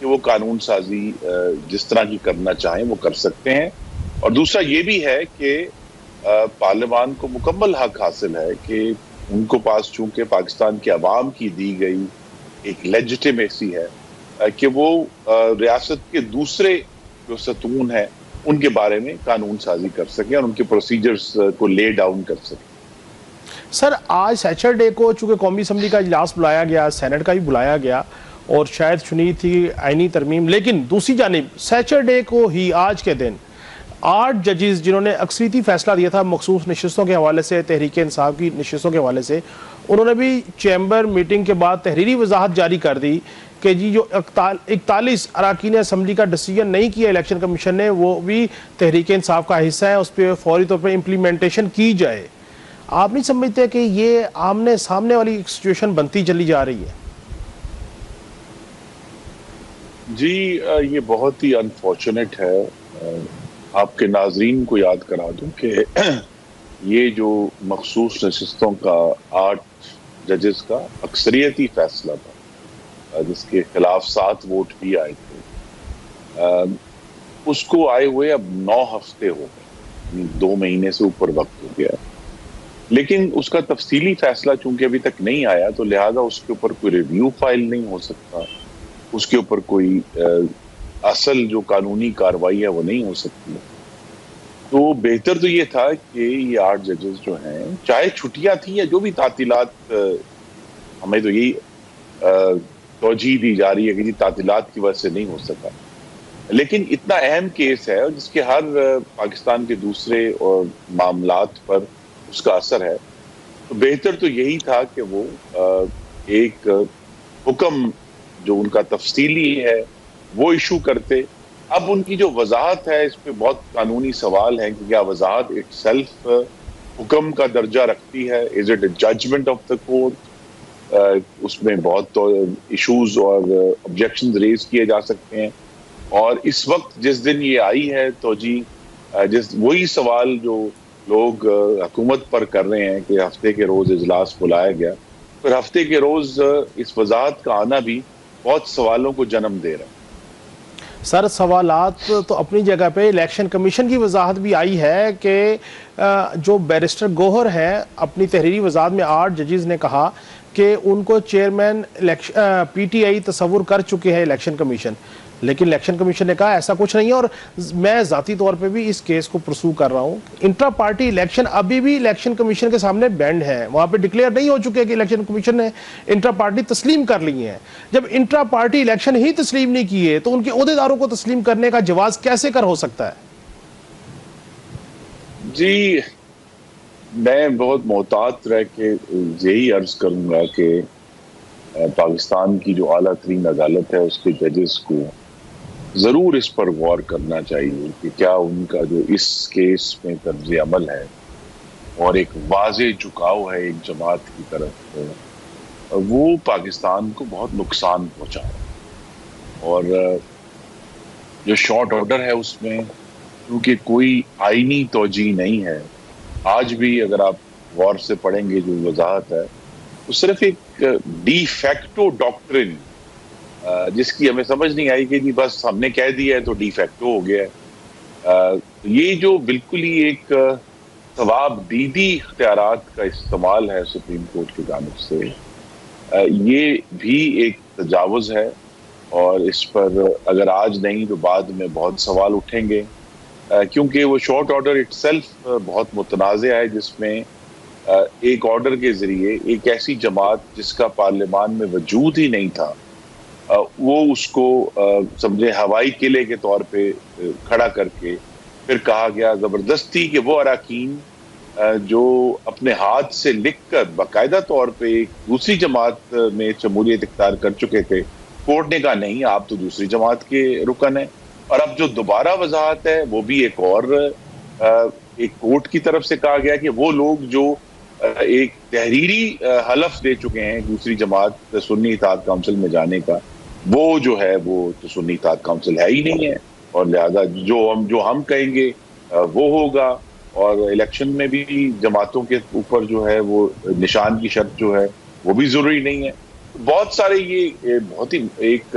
کہ وہ قانون سازی جس طرح کی کرنا چاہیں وہ کر سکتے ہیں. اور دوسرا یہ بھی ہے کہ پارلیمان کو مکمل حق حاصل ہے کہ ان کو پاس چونکہ پاکستان کے عوام کی دی گئی ایک لیجیٹیمیسی ہے کہ وہ ریاست کے دوسرے جو ستون ہیں ان کے بارے میں قانون سازی کر سکیں اور ان کے پروسیجرز کو لے ڈاؤن کر سکیں. سر آج سیچرڈے کو چونکہ قومی اسمبلی کا اجلاس بلایا گیا، سینٹ کا بھی بلایا گیا اور شاید سنی تھی آئینی ترمیم، لیکن دوسری جانب سیچرڈے کو ہی آج کے دن 8 ججز جنہوں نے اکثریتی فیصلہ دیا تھا مخصوص نشستوں کے حوالے سے، تحریک انصاف کی نشستوں کے حوالے سے، انہوں نے بھی چیمبر میٹنگ کے بعد تحریری وضاحت جاری کر دی کہ جی جو 41 اراکین اسمبلی کا ڈیسیجن نہیں کیا الیکشن کمیشن نے وہ بھی تحریک انصاف کا حصہ ہے، اس پہ فوری طور پر امپلیمنٹیشن کی جائے. آپ نہیں سمجھتے کہ یہ آمنے سامنے والی سچویشن بنتی چلی جا رہی ہے؟ جی یہ بہت ہی انفارچونیٹ ہے. آپ کے ناظرین کو یاد کرا دوں کہ یہ جو مخصوص نشستوں کا 8 ججز کا اکثریتی فیصلہ تھا جس کے خلاف 7 ووٹ بھی آئے تھے، اس کو آئے ہوئے اب 9 ہفتے ہو گئے، 2 مہینے سے اوپر وقت ہو گیا. لیکن اس کا تفصیلی فیصلہ چونکہ ابھی تک نہیں آیا تو لہٰذا اس کے اوپر کوئی ریویو فائل نہیں ہو سکتا، اس کے اوپر کوئی اصل جو قانونی کارروائی ہے وہ نہیں ہو سکتی. تو بہتر تو یہ تھا کہ یہ 8 ججز جو ہیں، چاہے چھٹیاں تھیں یا جو بھی تعطیلات، ہمیں تو یہی توجیہ دی جا رہی ہے کہ جی تعطیلات کی وجہ سے نہیں ہو سکا، لیکن اتنا اہم کیس ہے جس کے ہر پاکستان کے دوسرے اور معاملات پر اس کا اثر ہے، تو بہتر تو یہی تھا کہ وہ ایک حکم جو ان کا تفصیلی ہے وہ ایشو کرتے. اب ان کی جو وضاحت ہے اس پہ بہت قانونی سوال ہے کہ کیا وضاحت اٹ سیلف حکم کا درجہ رکھتی ہے، is it a judgement of the court? اس میں بہت ایشوز اور آبجیکشنز ریز کیے جا سکتے ہیں. اور اس وقت جس دن یہ آئی ہے توجیہ، وہی سوال جو لوگ حکومت پر کر رہے ہیں کہ ہفتے کے روز اجلاس بلایا گیا، پھر ہفتے کے روز اس وضاحت کا آنا بھی بہت سوالوں کو جنم دے رہا ہے. سر سوالات تو اپنی جگہ پہ، الیکشن کمیشن کی وضاحت بھی آئی ہے کہ جو بیرسٹر گوہر ہیں اپنی تحریری وضاحت میں 8 ججز نے کہا کہ ان کو چیئرمین پی ٹی آئی تصور کر چکے ہیں الیکشن کمیشن، لیکن الیکشن کمیشن نے کہا ایسا کچھ نہیں ہے. اور میں ذاتی طور پہ بھی اس کیس کو پرسو کر رہا ہوں. انٹرا پارٹی الیکشن ابھی بھی الیکشن کمیشن کے سامنے بینڈ ہے، وہاں پہ ڈکلیئر نہیں ہو چکے کہ الیکشن کمیشن نے انٹرا پارٹی تسلیم کر لی ہیں. جب انٹرا پارٹی الیکشن ہی تسلیم نہیں کیے تو ان کے عہدیداروں کو تسلیم کرنے کا جواز کیسے ہو سکتا ہے؟ جی میں بہت محتاط رہ کے یہی عرض کروں گا کہ پاکستان کی جو اعلیٰ ترین عدالت ہے اس کے ججز کو ضرور اس پر غور کرنا چاہیے کہ کیا ان کا جو اس کیس میں طرز عمل ہے اور ایک واضح جھکاؤ ہے ایک جماعت کی طرف، وہ پاکستان کو بہت نقصان پہنچا ہے. اور جو شارٹ آرڈر ہے اس میں کیونکہ کوئی آئینی توجیہ نہیں ہے، آج بھی اگر آپ غور سے پڑھیں گے جو وضاحت ہے وہ صرف ایک ڈی فیکٹو ڈاکٹرن جس کی ہمیں سمجھ نہیں آئی کہ جی بس ہم نے کہہ دیا ہے تو ڈی فیکٹو ہو گیا ہے. یہ جو بالکل ہی ایک ثواب دیدی اختیارات کا استعمال ہے سپریم کورٹ کی جانب سے، یہ بھی ایک تجاوز ہے. اور اس پر اگر آج نہیں تو بعد میں بہت سوال اٹھیں گے، کیونکہ وہ شارٹ آرڈر اٹ سیلف بہت متنازع ہے، جس میں ایک آرڈر کے ذریعے ایک ایسی جماعت جس کا پارلیمان میں وجود ہی نہیں تھا وہ اس کو سمجھے ہوائی قلعے کے طور پہ کھڑا کر کے پھر کہا گیا زبردستی کہ وہ اراکین جو اپنے ہاتھ سے لکھ کر باقاعدہ طور پہ ایک دوسری جماعت میں شمولیت اختیار کر چکے تھے، کورٹ نے کہا نہیں آپ تو دوسری جماعت کے رکن ہیں. اور اب جو دوبارہ وضاحت ہے وہ بھی ایک اور ایک کورٹ کی طرف سے کہا گیا کہ وہ لوگ جو ایک تحریری حلف دے چکے ہیں دوسری جماعت سنی اتحاد کونسل میں جانے کا، وہ جو ہے وہ تو سنی اتحاد کونسل ہے ہی نہیں ہے، اور لہذا جو ہم کہیں گے وہ ہوگا. اور الیکشن میں بھی جماعتوں کے اوپر جو ہے وہ نشان کی شرط جو ہے وہ بھی ضروری نہیں ہے. بہت سارے یہ بہت ہی ایک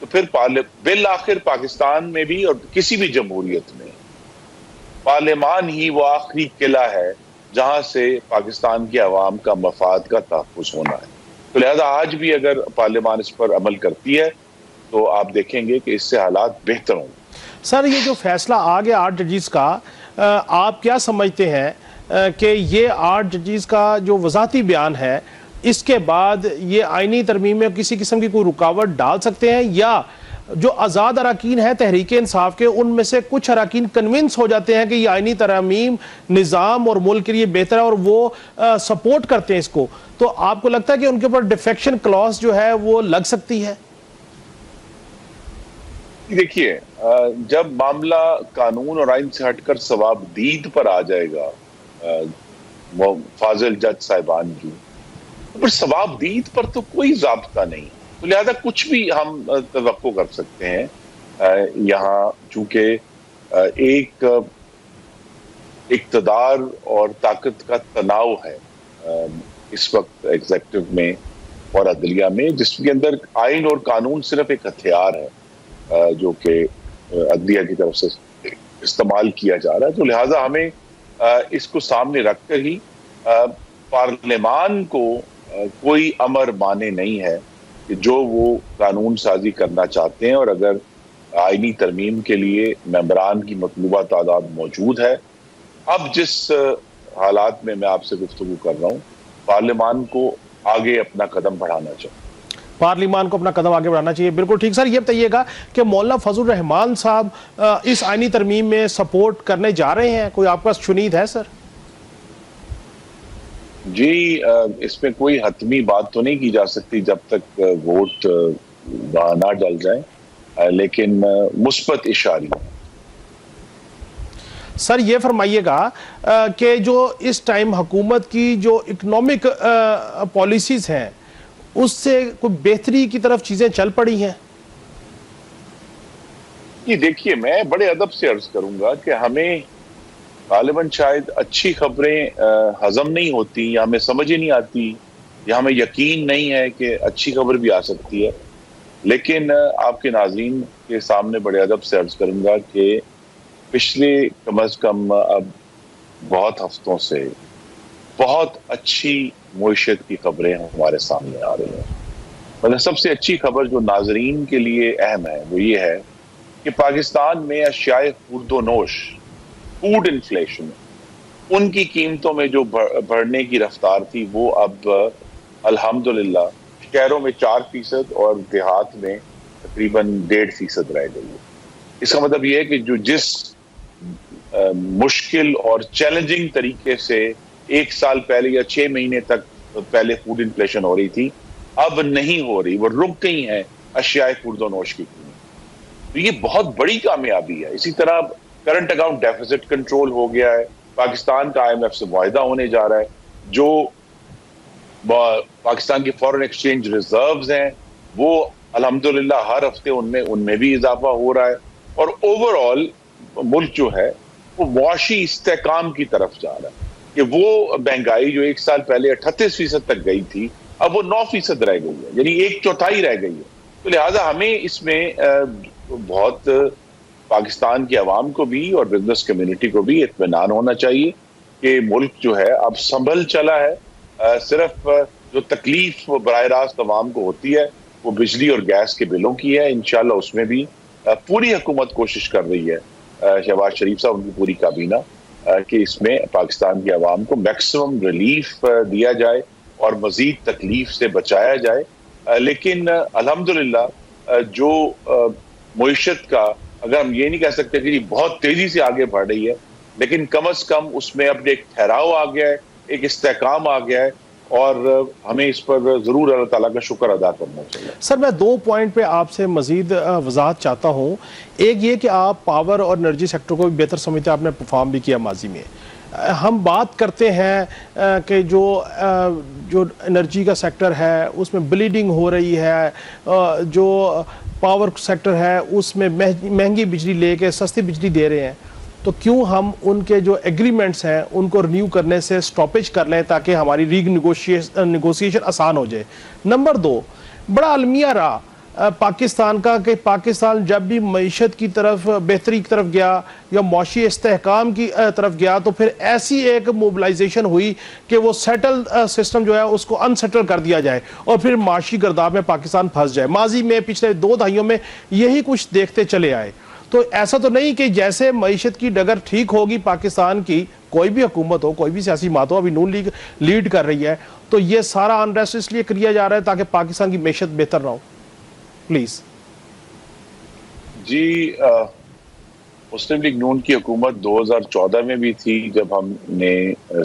تو پھر بالآخر پاکستان میں بھی اور کسی بھی جمہوریت میں پارلیمان ہی وہ آخری قلعہ ہے جہاں سے پاکستان کے عوام کا مفاد کا تحفظ ہونا ہے. تو لہذا آج بھی اگر پارلیمان اس پر عمل کرتی ہے تو آپ دیکھیں گے کہ اس سے حالات بہتر ہوں گے. سر یہ جو فیصلہ آ گیا 8 ججز کا، آپ کیا سمجھتے ہیں کہ یہ 8 ججز کا جو وضاحتی بیان ہے اس کے بعد یہ آئینی ترمیم میں کسی قسم کی کوئی رکاوٹ ڈال سکتے ہیں، یا جو آزاد اراکین ہیں تحریک انصاف کے ان میں سے کچھ اراکین کنونس ہو جاتے ہیں کہ یہ آئینی ترمیم نظام اور ملک کے لیے بہتر ہے اور وہ سپورٹ کرتے ہیں اس کو، تو آپ کو لگتا ہے کہ ان کے اوپر ڈیفیکشن کلاس جو ہے وہ لگ سکتی ہے؟ دیکھیے، جب معاملہ قانون اور آئین سے ہٹ کر ثواب دید پر آ جائے گا فاضل جج صاحبان کی، پر ثواب دید پر تو کوئی ضابطہ نہیں، تو لہذا کچھ بھی ہم توقع کر سکتے ہیں. یہاں چونکہ ایک اقتدار اور طاقت کا تناؤ ہے اس وقت ایگزیکٹو میں اور عدلیہ میں، جس کے اندر آئین اور قانون صرف ایک ہتھیار ہے جو کہ عدلیہ کی طرف سے استعمال کیا جا رہا ہے. تو لہٰذا ہمیں اس کو سامنے رکھ کر ہی پارلیمان کو کوئی امر مانے نہیں ہے کہ جو وہ قانون سازی کرنا چاہتے ہیں، اور اگر آئینی ترمیم کے لیے ممبران کی مطلوبہ تعداد موجود ہے. اب جس حالات میں آپ سے گفتگو کر رہا ہوں، پارلیمان کو آگے اپنا قدم بڑھانا چاہیے. پارلیمان کو اپنا قدم آگے بڑھانا چاہیے، بالکل ٹھیک. سر یہ بتائیے گا کہ مولانا فضل الرحمان صاحب اس آئینی ترمیم میں سپورٹ کرنے جا رہے ہیں؟ کوئی آپ کا شنید ہے سر؟ جی، اس میں کوئی حتمی بات تو نہیں کی جا سکتی جب تک ووٹ وہاں نہ ڈل جائیں، لیکن مثبت اشاری. سر یہ فرمائیے گا کہ جو اس ٹائم حکومت کی جو اکنامک پالیسیز ہیں اس سے کوئی بہتری کی طرف چیزیں چل پڑی ہیں؟ جی دیکھیے، میں بڑے ادب سے عرض کروں گا کہ ہمیں غالباً شاید اچھی خبریں ہضم نہیں ہوتی، یا ہمیں سمجھ ہی نہیں آتی، یا ہمیں یقین نہیں ہے کہ اچھی خبر بھی آ سکتی ہے. لیکن آپ کے ناظرین کے سامنے بڑے ادب سے عرض کروں گا کہ پچھلے کم از کم اب بہت ہفتوں سے بہت اچھی معیشت کی خبریں ہمارے سامنے آ رہی ہیں. مطلب سب سے اچھی خبر جو ناظرین کے لیے اہم ہے وہ یہ ہے کہ پاکستان میں اشیاء خورد و نوش، فوڈ انفلیشن، ان کی قیمتوں میں جو بڑھنے کی رفتار تھی وہ اب الحمدللہ شہروں میں 4% اور دیہات میں تقریباً 1.5% رہ گئی ہے. اس کا مطلب یہ ہے کہ جو جس مشکل اور چیلنجنگ طریقے سے 1 سال پہلے یا 6 مہینے تک پہلے فوڈ انفلیشن ہو رہی تھی، اب نہیں ہو رہی، وہ رک گئی ہیں اشیاء خورد و نوش کی قیمت. تو یہ بہت بڑی کامیابی ہے. اسی طرح کرنٹ اکاؤنٹ ڈیفیسٹ کنٹرول ہو گیا ہے. پاکستان کا IMF سے معاہدہ ہونے جا رہا ہے. جو پاکستان کی فورن ایکسچینج ریزروز ہیں وہ الحمدللہ ہر ہفتے ان میں بھی اضافہ ہو رہا ہے. اور اوور آل ملک جو ہے وہ معاشی استحکام کی طرف جا رہا ہے کہ وہ مہنگائی جو 1 سال پہلے 38% تک گئی تھی اب وہ 9% رہ گئی ہے، یعنی 1/4 رہ گئی ہے. تو لہٰذا ہمیں اس میں بہت پاکستان کے عوام کو بھی اور بزنس کمیونٹی کو بھی اطمینان ہونا چاہیے کہ ملک جو ہے اب سنبھل چلا ہے. صرف جو تکلیف براہ راست عوام کو ہوتی ہے وہ بجلی اور گیس کے بلوں کی ہے. انشاءاللہ اس میں بھی پوری حکومت کوشش کر رہی ہے، شہباز شریف صاحب ان کی پوری کابینہ، کہ اس میں پاکستان کے عوام کو میکسیمم ریلیف دیا جائے اور مزید تکلیف سے بچایا جائے. لیکن الحمدللہ جو معیشت کا، اگر ہم یہ نہیں کہہ سکتے کہ بہت تیزی سے آگے بڑھ رہی ہے، لیکن کم از کم اس میں اب ایک ٹھہراؤ آ گیا ہے، ایک استحکام آ گیا ہے، اور ہمیں اس پر ضرور اللہ تعالیٰ کا شکر ادا کرنا چاہیے. سر میں 2 پوائنٹ پہ آپ سے مزید وضاحت چاہتا ہوں. ایک یہ کہ آپ پاور اور انرجی سیکٹر کو بھی بہتر سمجھتے ہیں، آپ نے پرفارم بھی کیا ماضی میں. ہم بات کرتے ہیں کہ جو انرجی کا سیکٹر ہے اس میں بلیڈنگ ہو رہی ہے، جو پاور سیکٹر ہے اس میں مہنگی بجلی لے کے سستی بجلی دے رہے ہیں، تو کیوں ہم ان کے جو ایگریمنٹس ہیں ان کو رینیو کرنے سے سٹاپیج کر لیں تاکہ ہماری نیگوشیشن آسان ہو جائے. نمبر 2، بڑا المیہ رہا پاکستان کا کہ پاکستان جب بھی معیشت کی طرف بہتری کی طرف گیا یا معاشی استحکام کی طرف گیا تو پھر ایسی ایک موبلائزیشن ہوئی کہ وہ سیٹل سسٹم جو ہے اس کو ان سیٹل کر دیا جائے اور پھر معاشی گرداب میں پاکستان پھنس جائے. ماضی میں پچھلے 2 دہائیوں میں یہی کچھ دیکھتے چلے آئے. تو ایسا تو نہیں کہ جیسے معیشت کی ڈگر ٹھیک ہوگی پاکستان کی, کوئی بھی حکومت ہو, کوئی بھی سیاسی جماعت ہو, ابھی نون لیگ لیڈ کر رہی ہے, تو یہ سارا انریسٹ اس لیے کیا جا رہا ہے تاکہ پاکستان کی معیشت بہتر نہ ہو. پلیز. جی, مسلم لیگ نون کی حکومت 2014 میں بھی تھی جب ہم نے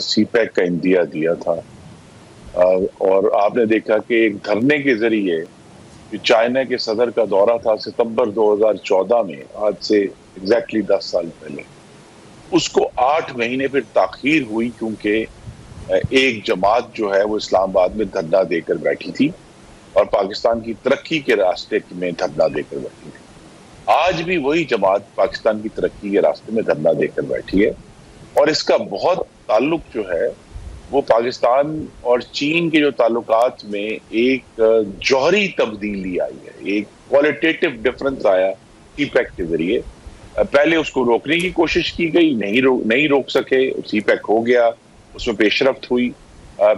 سی پیک کا اندیا دیا تھا, اور آپ نے دیکھا کہ ایک دھرنے کے ذریعے چائنا کے صدر کا دورہ تھا ستمبر 2014 میں, آج سے ایگزیکٹلی 10 سال پہلے, اس کو 8 مہینے پھر تاخیر ہوئی کیونکہ ایک جماعت جو ہے وہ اسلام آباد میں دھرنا دے کر بیٹھی تھی اور پاکستان کی ترقی کے راستے میں دھرنا دے کر بیٹھی تھی. آج بھی وہی جماعت پاکستان کی ترقی کے راستے میں دھرنا دے کر بیٹھی ہے, اور اس کا بہت تعلق جو ہے وہ پاکستان اور چین کے جو تعلقات میں ایک جوہری تبدیلی آئی ہے, ایک کوالٹیٹیو ڈفرنس آیا سی پیک کے ذریعے. پہلے اس کو روکنے کی کوشش کی گئی, نہیں روک سکے, سی پیک ہو گیا, اس میں پیش رفت ہوئی.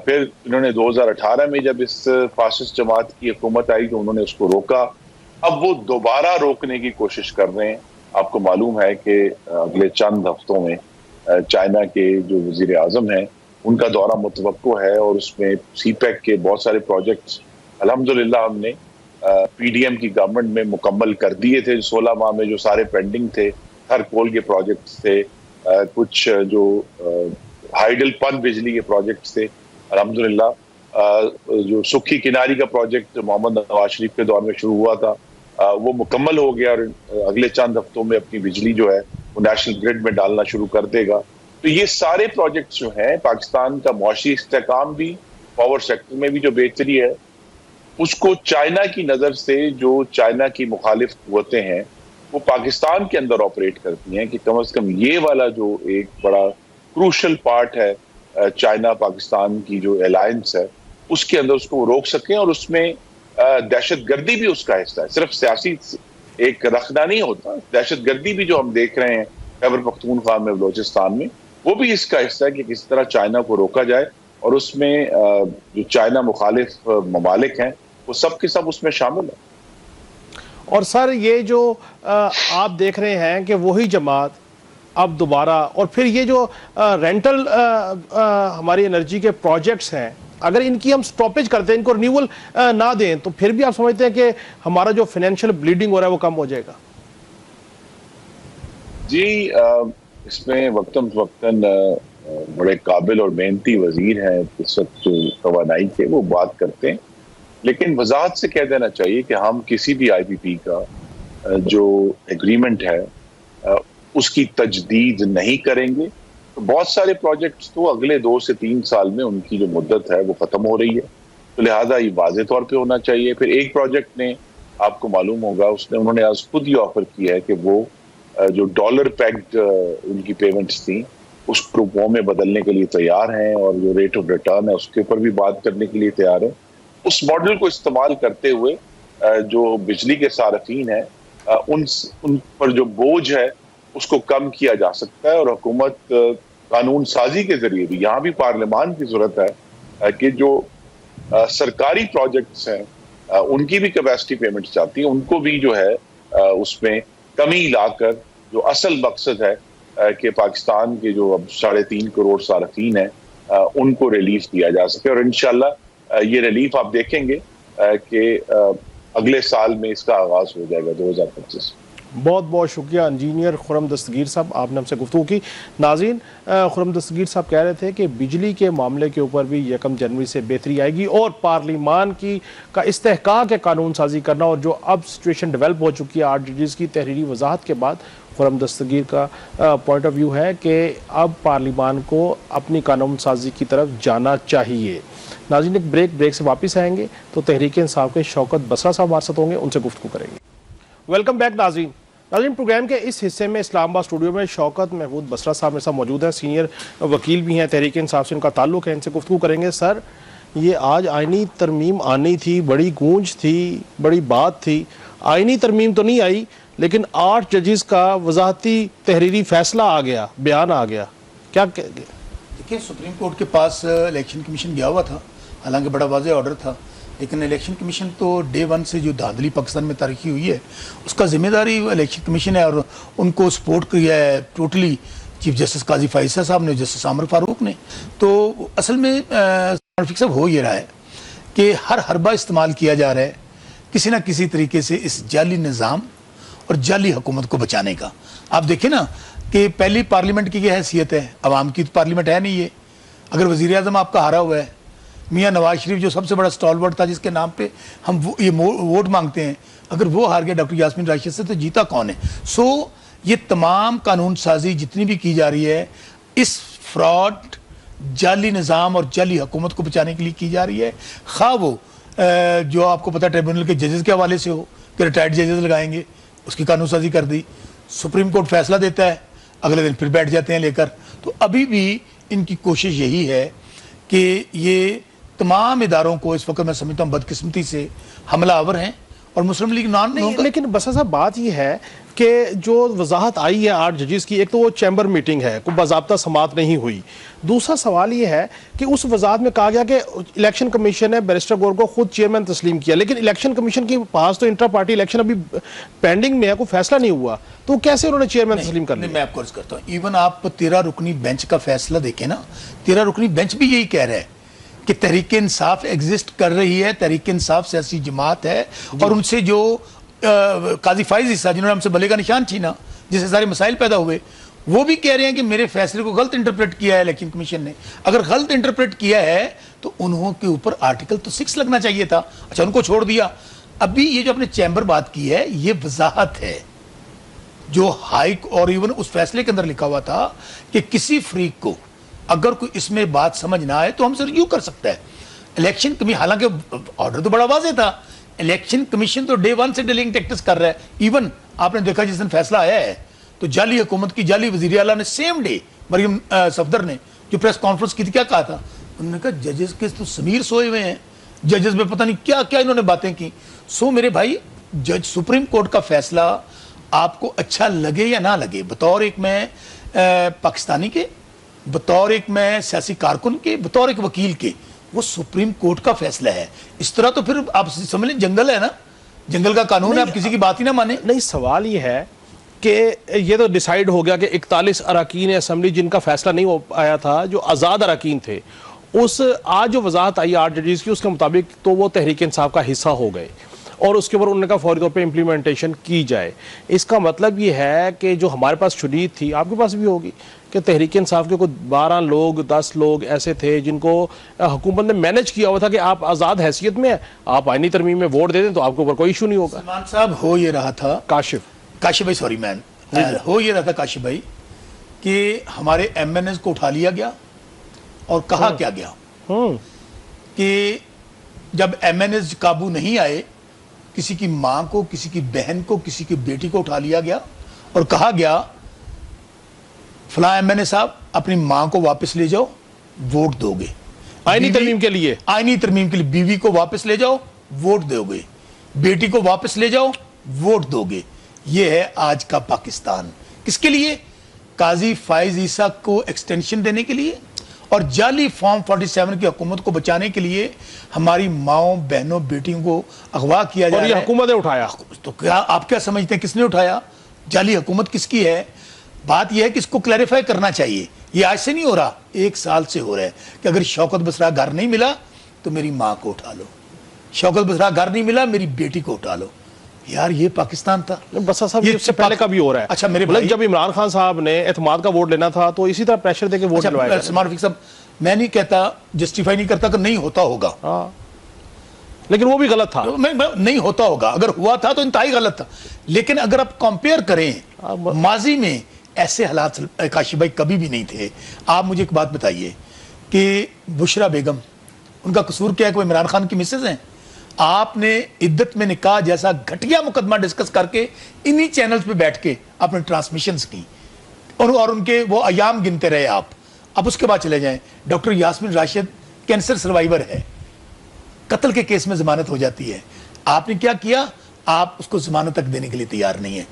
پھر انہوں نے 2018 میں جب اس فاسسٹ جماعت کی حکومت آئی تو انہوں نے اس کو روکا. اب وہ دوبارہ روکنے کی کوشش کر رہے ہیں. آپ کو معلوم ہے کہ اگلے چند ہفتوں میں چائنا کے جو وزیر اعظم ہیں ان کا دورہ متوقع ہے, اور اس میں سی پیک کے بہت سارے پروجیکٹس الحمدللہ ہم نے پی ڈی ایم کی گورنمنٹ میں مکمل کر دیے تھے. 16 ماہ میں جو سارے پینڈنگ تھے, ہر کول کے پروجیکٹس تھے, کچھ جو ہائیڈل پن بجلی کے پروجیکٹس تھے, الحمدللہ جو سکھی کناری کا پروجیکٹ محمد نواز شریف کے دور میں شروع ہوا تھا وہ مکمل ہو گیا, اور اگلے چند ہفتوں میں اپنی بجلی جو ہے وہ نیشنل گرڈ میں ڈالنا شروع کر دے گا. تو یہ سارے پروجیکٹس جو ہیں پاکستان کا معاشی استحکام بھی, پاور سیکٹر میں بھی جو بہتری ہے, اس کو چائنا کی نظر سے جو چائنا کی مخالف قوتیں ہیں وہ پاکستان کے اندر آپریٹ کرتی ہیں کہ کم از کم یہ والا جو ایک بڑا کروشل پارٹ ہے چائنا پاکستان کی جو الائنس ہے اس کے اندر اس کو روک سکیں, اور اس میں دہشت گردی بھی اس کا حصہ ہے. صرف سیاسی ایک رکھنا نہیں ہوتا, دہشت گردی بھی جو ہم دیکھ رہے ہیں خیبر پختونخوا میں, بلوچستان میں, وہ بھی اس کا حصہ ہے کہ کس طرح چائنا کو روکا جائے, اور اس میں جو چائنا مخالف ممالک ہیں وہ سب کے سب اس میں شامل ہیں. اور سر یہ جو آپ دیکھ رہے ہیں کہ وہی جماعت اب دوبارہ, اور پھر یہ جو رینٹل ہماری انرجی کے پروجیکٹس ہیں, اگر ان کی ہم سٹاپیج کرتے ہیں, ان کو رینیول نہ دیں, تو پھر بھی آپ سمجھتے ہیں کہ ہمارا جو فائنینشیل بلیڈنگ ہو رہا ہے وہ کم ہو جائے گا؟ جی, اس میں وقتاً فوقتاً بڑے قابل اور محنتی وزیر ہیں اس وقت جو توانائی کے, وہ بات کرتے ہیں, لیکن وضاحت سے کہہ دینا چاہیے کہ ہم کسی بھی آئی پی پی کا جو ایگریمنٹ ہے اس کی تجدید نہیں کریں گے. بہت سارے پروجیکٹس تو اگلے 2 سے 3 سال میں ان کی جو مدت ہے وہ ختم ہو رہی ہے, تو لہٰذا یہ واضح طور پہ ہونا چاہیے. پھر ایک پروجیکٹ نے, آپ کو معلوم ہوگا, انہوں نے آج خود ہی آفر کیا ہے کہ وہ جو ڈالر پیکڈ ان کی پیمنٹس تھیں اس کو روپوں میں بدلنے کے لیے تیار ہیں, اور جو ریٹ آف ریٹرن ہے اس کے اوپر بھی بات کرنے کے لیے تیار ہیں. اس ماڈل کو استعمال کرتے ہوئے جو بجلی کے صارفین ہیں ان پر جو بوجھ ہے اس کو کم کیا جا سکتا ہے, اور حکومت قانون سازی کے ذریعے بھی, یہاں بھی پارلیمان کی ضرورت ہے کہ جو سرکاری پروجیکٹس ہیں ان کی بھی کیپیسٹی پیمنٹ چاہتی ہیں, ان کو بھی جو ہے اس میں کمی لا کر جو اصل مقصد ہے کہ پاکستان کے جو اب 3.5 کروڑ صارفین ہیں ان کو ریلیف دیا جا سکے. اور انشاءاللہ یہ ریلیف آپ دیکھیں گے کہ اگلے سال میں اس کا آغاز ہو جائے گا 2025. بہت بہت شکریہ انجینئر خرم دستگیر صاحب, آپ نے ہم سے گفتگو کی. ناظرین, خرم دستگیر صاحب کہہ رہے تھے کہ بجلی کے معاملے کے اوپر بھی 1 جنوری سے بہتری آئے گی, اور پارلیمان کا استحقاق ہے قانون سازی کرنا, اور جو اب سچویشن ڈیولپ ہو چکی ہے 8 ججز کی تحریری وضاحت کے بعد, خرم دستگیر کا پوائنٹ آف ویو ہے کہ اب پارلیمان کو اپنی قانون سازی کی طرف جانا چاہیے. ناظرین, ایک بریک سے واپس آئیں گے تو تحریک انصاف کے شوکت بسرا صاحب ہمارے ساتھ ہوں گے, ان سے گفتگو کریں گے. ویلکم بیک ناظرین. پروگرام کے اس حصے میں اسلام آباد اسٹوڈیو میں شوکت محمود بسرا صاحب میرے ساتھ موجود ہیں, سینئر وکیل بھی ہیں, تحریک انصاف سے ان کا تعلق ہے, ان سے گفتگو کریں گے. سر, یہ آج آئینی ترمیم آنی تھی، بڑی گونج تھی، بڑی بات تھی. آئینی ترمیم تو نہیں آئی لیکن 8 ججز کا وضاحتی تحریری فیصلہ آ گیا، بیان آ گیا. کیا دیکھیں سپریم کورٹ کے پاس الیکشن کمیشن گیا ہوا تھا، حالانکہ بڑا واضح آرڈر تھا، لیکن الیکشن کمیشن تو ڈے ون سے جو دھاندلی پاکستان میں تاریخی ہوئی ہے اس کا ذمہ داری الیکشن کمیشن ہے، اور ان کو سپورٹ کیا ہے ٹوٹلی چیف جسٹس قاضی فائز صاحب نے، جسٹس عامر فاروق نے. تو اصل میں رفیق صاحب ہو یہ رہا ہے کہ ہر حربہ استعمال کیا جا رہا ہے کسی نہ کسی طریقے سے اس جعلی نظام اور جعلی حکومت کو بچانے کا. آپ دیکھیں نا کہ پہلی پارلیمنٹ کی کیا حیثیت ہے، عوام کی پارلیمنٹ ہے نہیں یہ. اگر وزیر اعظم آپ کا ہارا ہوا ہے، میاں نواز شریف جو سب سے بڑا سٹالورٹ تھا جس کے نام پہ ہم یہ ووٹ مانگتے ہیں، اگر وہ ہار گیا ڈاکٹر یاسمین راشد سے تو جیتا کون ہے؟ سو یہ تمام قانون سازی جتنی بھی کی جا رہی ہے اس فراڈ جعلی نظام اور جعلی حکومت کو بچانے کے لیے کی جا رہی ہے. خواہ وہ جو آپ کو پتہ ٹریبونل کے ججز کے حوالے سے ہو کہ ریٹائرڈ ججز لگائیں گے، اس کی قانون سازی کر دی. سپریم کورٹ فیصلہ دیتا ہے، اگلے دن پھر بیٹھ جاتے ہیں لے کر. تو ابھی بھی ان کی کوشش یہی ہے کہ یہ تمام اداروں کو اس وقت میں سمجھتا ہوں بدقسمتی سے حملہ آور ہیں، اور مسلم لیگ نان نہیں. لیکن بس صاحب بات یہ ہے کہ جو وضاحت آئی ہے 8 ججز کی، ایک تو وہ چیمبر میٹنگ ہے، کوئی باضابطہ سماعت نہیں ہوئی. دوسرا سوال یہ ہے کہ اس وضاحت میں کہا گیا کہ الیکشن کمیشن نے بیرسٹر گور کو خود چیئرمین تسلیم کیا، لیکن الیکشن کمیشن کے پاس تو انٹرا پارٹی الیکشن ابھی پینڈنگ میں ہے، کوئی فیصلہ نہیں ہوا، تو کیسے انہوں نے چیئرمین تسلیم کر لیا؟ میں آپ کو عرض کرتا ہوں، ایون آپ 13 رکنی بینچ کا فیصلہ دیکھیں نا، 13 رکنی بینچ بھی یہی کہہ رہا ہے کہ تحریک انصاف ایگزسٹ کر رہی ہے، تحریک انصاف سیاسی جماعت ہے، اور ان سے جو قاضی فائز عیسیٰ جنہوں نے ہم سے بلے کا نشان چھینا، جس سے سارے مسائل پیدا ہوئے، وہ بھی کہہ رہے ہیں کہ میرے فیصلے کو غلط انٹرپریٹ کیا ہے الیکشن کمیشن نے. اگر غلط انٹرپریٹ کیا ہے تو انہوں کے اوپر آرٹیکل تو 6 لگنا چاہیے تھا. اچھا ان کو چھوڑ دیا. ابھی یہ جو اپنے چیمبر بات کی ہے یہ وضاحت ہے جو ہائی اور ایون اس فیصلے کے اندر لکھا ہوا تھا کہ کسی فریق کو اگر کوئی اس میں بات سمجھ نہ آئے تو ہم سے ریویو کر سکتا ہے. الیکشن کمیشن، حالانکہ آرڈر تو بڑا واضح تھا، الیکشن کمیشن تو ڈے ون سے ڈیلنگ ٹیکٹس کر رہا ہے. ایون آپ نے دیکھا جس دن فیصلہ آیا ہے تو جعلی حکومت کی جعلی وزیر اعلیٰ نے سیم ڈے مریم صفدر نے جو پریس کانفرنس کی تھی کیا کہا تھا؟ انہوں نے کہا ججز کے تو سمیر سوئے ہوئے ہیں، ججز میں پتہ نہیں کیا کیا انہوں نے باتیں کی. سو میرے بھائی جج سپریم کورٹ کا فیصلہ آپ کو اچھا لگے یا نہ لگے، بطور ایک میں پاکستانی کے، بطور ایک میں سیاسی کارکن کے، بطور ایک وکیل کے، وہ سپریم کورٹ کا فیصلہ ہے. اس طرح تو پھر آپ سمجھ لیں جنگل ہے نا، جنگل کا قانون ہے، آپ کسی کی بات ہی نہ مانیں. نہیں، سوال یہ ہے کہ یہ تو ڈیسائیڈ ہو گیا کہ 41 اراکین اسمبلی جن کا فیصلہ نہیں ہو آیا تھا، جو آزاد اراکین تھے، اس آج جو وضاحت آئی 8 ججز کی اس کے مطابق تو وہ تحریک انصاف کا حصہ ہو گئے، اور اس کے اوپر انہوں نے کہا فوری طور پہ امپلیمنٹیشن کی جائے. اس کا مطلب یہ ہے کہ جو ہمارے پاس شنید تھی، آپ کے پاس بھی ہوگی، کہ تحریک انصاف کے کوئی 12 لوگ 10 لوگ ایسے تھے جن کو حکومت نے مینج کیا ہوا تھا کہ آپ آزاد حیثیت میں ہیں، آپ آئینی ترمیم میں ووٹ دے دیں تو آپ کے اوپر کوئی ایشو نہیں ہوگا. سلمان صاحب ہو یہ رہا تھا، کاشف بھائی سوری مین، ہو یہ رہا تھا کاشف بھائی کہ ہمارے ایم این ایز کو اٹھا لیا گیا اور کہا کیا گیا کہ جب ایم این ایز قابو نہیں آئے، کسی کی ماں کو، کسی کی بہن کو، کسی کی بیٹی کو اٹھا لیا گیا اور کہا گیا فلاں ایم این اے صاحب اپنی ماں کو واپس لے جاؤ، ووٹ دو گے آئینی ترمیم کے لیے، آئینی ترمیم کے لیے، بیوی کو واپس لے جاؤ ووٹ دو گے، بیٹی کو واپس لے جاؤ ووٹ دو گے. یہ ہے آج کا پاکستان. کس کے لیے؟ قاضی فائز عیسیٰ کو ایکسٹینشن دینے کے لیے اور جعلی فارم 47 کی حکومت کو بچانے کے لیے ہماری ماؤں، بہنوں، بیٹیوں کو اغوا کیا جا رہا ہے. اور یہ حکومت نے اٹھایا. تو کیا آپ کیا سمجھتے ہیں کس نے اٹھایا؟ جعلی حکومت کس کی ہے؟ بات یہ ہے کہ اس کو کلیریفائی کرنا چاہیے. یہ آج سے نہیں ہو رہا، 1 سال سے ہو رہا ہے کہ اگر شوکت بسرا گھر نہیں ملا تو میری ماں کو اٹھا لو، شوکت بسرا گھر نہیں ملا میری بیٹی کو اٹھا لو. یار یہ پاکستان تھا. بسا صاحب یہ اس سے پہلے کا بھی ہو رہا ہے. اچھا میرے بھائی، جب عمران خان صاحب نے اعتماد کا ووٹ لینا تھا تو اسی طرح پریشر دے کے ووٹ دلوایا گیا. سلمان رفیق صاحب میں نہیں کہتا، جسٹیفائی نہیں کرتا کہ نہیں ہوتا ہوگا، لیکن وہ بھی غلط تھا. نہیں ہوتا ہوگا، اگر ہوا تھا تو انتہائی غلط تھا. لیکن اگر آپ کمپیئر کریں ماضی میں ایسے حالات کاشف بھائی کبھی بھی نہیں تھے. آپ مجھے ایک بات بتائیے کہ بشرا بیگم، ان کا قصور کیا ہے کہ وہ عمران خان کی مسز ہیں؟ آپ نے عدت میں نکاح جیسا گھٹیا مقدمہ ڈسکس کر کے انہی چینلز پہ بیٹھ کے اپنے ٹرانسمیشنز کی اور ان کے وہ ایام گنتے رہے. آپ اب اس کے بعد چلے جائیں، doctor Yasmin Rashid cancer survivor ہے، قتل کے کیس میں ضمانت ہو جاتی ہے. آپ نے کیا کیا؟ آپ اس کو ضمانت تک دینے کے لیے تیار نہیں ہے.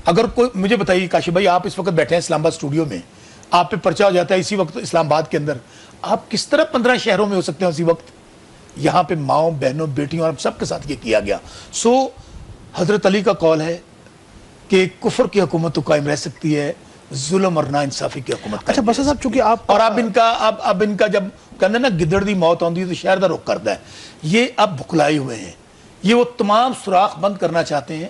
اگر کوئی مجھے بتائیے کاشف بھائی، آپ اس وقت بیٹھے ہیں اسلام آباد اسٹوڈیو میں، آپ پہ پرچہ ہو جاتا ہے اسی وقت اسلام آباد کے اندر، آپ کس طرح 15 شہروں میں ہو سکتے ہیں اسی وقت؟ یہاں پہ ماؤں بہنوں بیٹیوں اور سب کے ساتھ یہ کیا گیا. حضرت علی کا قول ہے کہ کفر کی حکومت تو قائم رہ سکتی ہے، ظلم اور ناانصافی کی حکومت. اچھا بس صاحب، چونکہ آپ اور اب ان کا جب کہتے ہیں نا گدڑ دی موت آتی ہے تو شہر دا رخ کرتا ہے، یہ اب بھکلائے ہوئے ہیں. یہ وہ تمام سوراخ بند کرنا چاہتے ہیں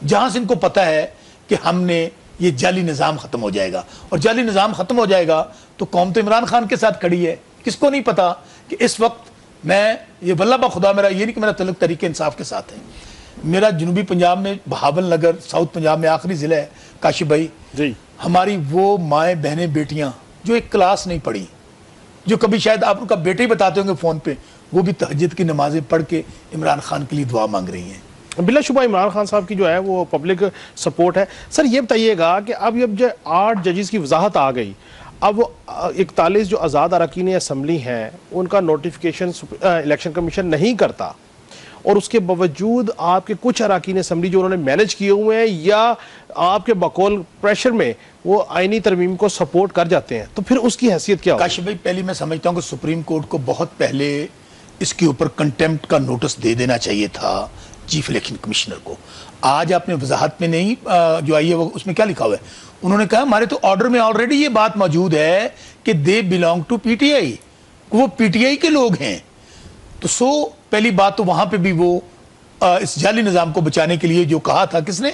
جہاں سے ان کو پتہ ہے کہ ہم نے یہ جعلی نظام ختم ہو جائے گا. اور جعلی نظام ختم ہو جائے گا تو قوم تو عمران خان کے ساتھ کھڑی ہے. کس کو نہیں پتا کہ اس وقت میں یہ واللہ بخدا میرا یہ نہیں کہ میرا تعلق تحریک انصاف کے ساتھ ہے. میرا جنوبی پنجاب میں بہاول نگر، ساؤتھ پنجاب میں آخری ضلع ہے کاشف بھائی جی، ہماری وہ مائیں بہنیں بیٹیاں جو ایک کلاس نہیں پڑھی، جو کبھی شاید آپ ان کا بیٹے ہی بتاتے ہوں گے فون پہ، وہ بھی تہجد کی نمازیں پڑھ کے عمران خان کے لیے دعا مانگ رہی ہیں. بلا شبہ عمران خان صاحب کی جو ہے وہ پبلک سپورٹ ہے. سر یہ بتائیے گا کہ اب جو 8 ججز کی وضاحت آ گئی، اب 41 جو آزاد اراکین اسمبلی ہیں ان کا نوٹیفیکیشن الیکشن کمیشن نہیں کرتا، اور اس کے باوجود آپ کے کچھ اراکین اسمبلی جو انہوں نے مینج کیے ہوئے ہیں یا آپ کے بقول پریشر میں وہ آئینی ترمیم کو سپورٹ کر جاتے ہیں، تو پھر اس کی حیثیت کیا ہوگی؟ کاشف بھائی پہلی میں سمجھتا ہوں کہ سپریم کورٹ کو بہت پہلے اس کے اوپر کنٹیمپٹ کا نوٹس دے دینا چاہیے تھا چیف الیکشن کمشنر کو. آج آپ نے وضاحت میں نہیں جو آئی ہے وہ اس میں کیا لکھا ہوا ہے؟ انہوں نے کہا ہمارے تو آرڈر میں آلریڈی یہ بات موجود ہے کہ they belong to P T I, وہ پی ٹی آئی کے لوگ ہیں. تو پہلی بات تو وہاں پہ بھی وہ اس جعلی نظام کو بچانے کے لیے جو کہا تھا، کس نے؟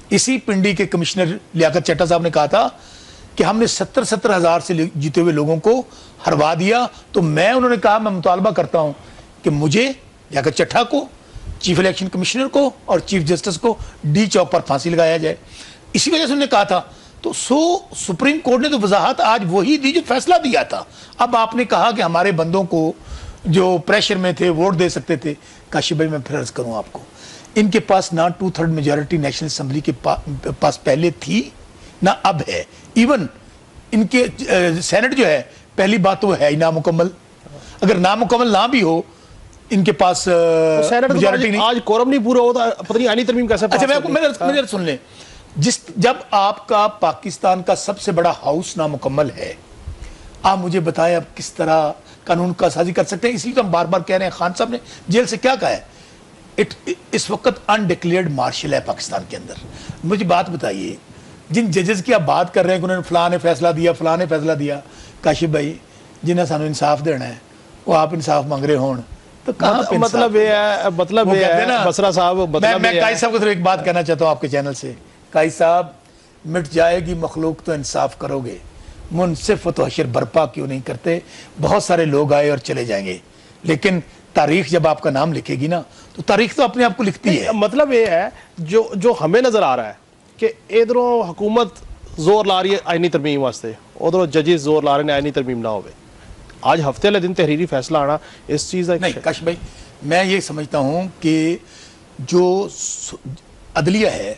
اسی پنڈی کے کمشنر لیاقت چٹھا صاحب نے کہا تھا کہ ہم نے 70 ہزار سے جیتے ہوئے لوگوں کو ہروا دیا. تو انہوں نے کہا میں مطالبہ کرتا ہوں کہ مجھے لیاقت چٹھا کو، چیف الیکشن کمشنر کو اور چیف جسٹس کو ڈی چوک پر پھانسی لگایا جائے. اسی وجہ سے انہوں نے کہا تھا. تو سپریم کورٹ نے تو وضاحت آج وہی دی جو فیصلہ دیا تھا. اب آپ نے کہا کہ ہمارے بندوں کو جو پریشر میں تھے ووٹ دے سکتے تھے. کاشف بھائی میں پھر عرض کروں آپ کو، ان کے پاس نہ 2/3 میجورٹی نیشنل اسمبلی کے پاس پہلے تھی نہ اب ہے. ایون ان کے سینٹ جو ہے، پہلی بات تو وہ ہے ہی نامکمل. اگر نامکمل نہ بھی ہو، ان کے پاس میجورٹی نہیں. آج کورم نہیں پورا ہوتا، پتہ نہیں آئینی ترمیم کیسے. اچھا میں سن لیں، جب آپ کا پاکستان کا سب سے بڑا ہاؤس نامکمل ہے، آپ مجھے بتائیں اب کس طرح قانون کا سازی کر سکتے ہیں؟ اسی تو ہم بار بار کہہ رہے ہیں. خان صاحب نے جیل سے کیا کہا ہے؟ اس وقت انڈکلیئرڈ مارشل ہے پاکستان کے اندر. مجھے بات بتائیے، جن ججز کی آپ بات کر رہے ہیں کہ انہوں نے فلاں نے فیصلہ دیا، فلاں نے فیصلہ دیا، کاشف بھائی جنہیں سانو انصاف دینا ہے وہ آپ انصاف مانگ رہے ہون تو کہاں پہ مطلب یہ ہے بسرا صاحب. میں قائد صاحب کو صرف ایک بات کہنا چاہتا ہوں آپ کے چینل سے. قائد صاحب، مٹ جائے گی مخلوق تو انصاف کرو گے، منصف و حشر برپا کیوں نہیں کرتے؟ بہت سارے لوگ آئے اور چلے جائیں گے، لیکن تاریخ جب آپ کا نام لکھے گی نا تو تاریخ تو اپنے آپ کو لکھتی ہے. مطلب یہ ہے جو ہمیں نظر آ رہا ہے کہ ادھروں حکومت زور لا رہی ہے آئینی ترمیم واسطے، ادھروں ججز زور لا رہے ہیں آئینی ترمیم نہ ہوئے. آج ہفتے والے دن تحریری فیصلہ آنا اس چیز نہیں. کاشف بھائی میں یہ سمجھتا ہوں کہ جو عدلیہ ہے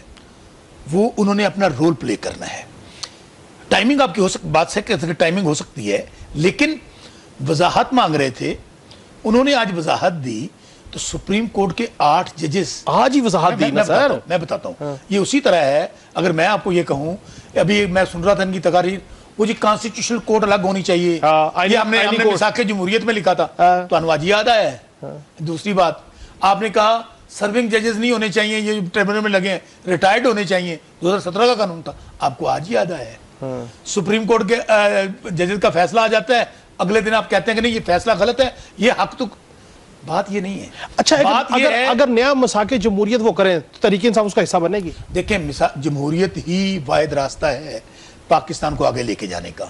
وہ انہوں نے اپنا رول پلے کرنا ہے. ٹائمنگ آپ کی بات سے کہ ٹائمنگ ہو سکتی ہے، لیکن وضاحت مانگ رہے تھے، انہوں نے آج وضاحت دی. تو سپریم کورٹ کے 8 ججز آج ہی وضاحت دی. میں بتاتا ہوں یہ اسی طرح ہے. اگر میں آپ کو یہ کہوں، ابھی میں سن رہا تھا ان کی تقاریر، وہ جی کانسٹیٹیوشنل کورٹ الگ ہونی چاہیے، یہ ہم نے میثاق جمہوریت میں لکھا تھا تو انواجی یاد آیا ہے. دوسری بات آپ نے کہا سرونگ ججز نہیں ہونے چاہیے، یہ ٹریبونل میں لگے ہیں، ریٹائرڈ ہونے چاہیے، 2017 کا قانون تھا، آپ کو آج ہی یاد آیا ہے. سپریم کورٹ کے ججز کا فیصلہ آ جاتا ہے، اگلے دن آپ کہتے ہیں کہ نہیں یہ فیصلہ غلط ہے، یہ حق تو. بات یہ نہیں ہے. اچھا اگر نیا مساق جمہوریت وہ کریں تو تحریک انصاف اس کا حصہ بنے گی؟ دیکھیں جمہوریت ہی واحد راستہ ہے پاکستان کو آگے لے کے جانے کا.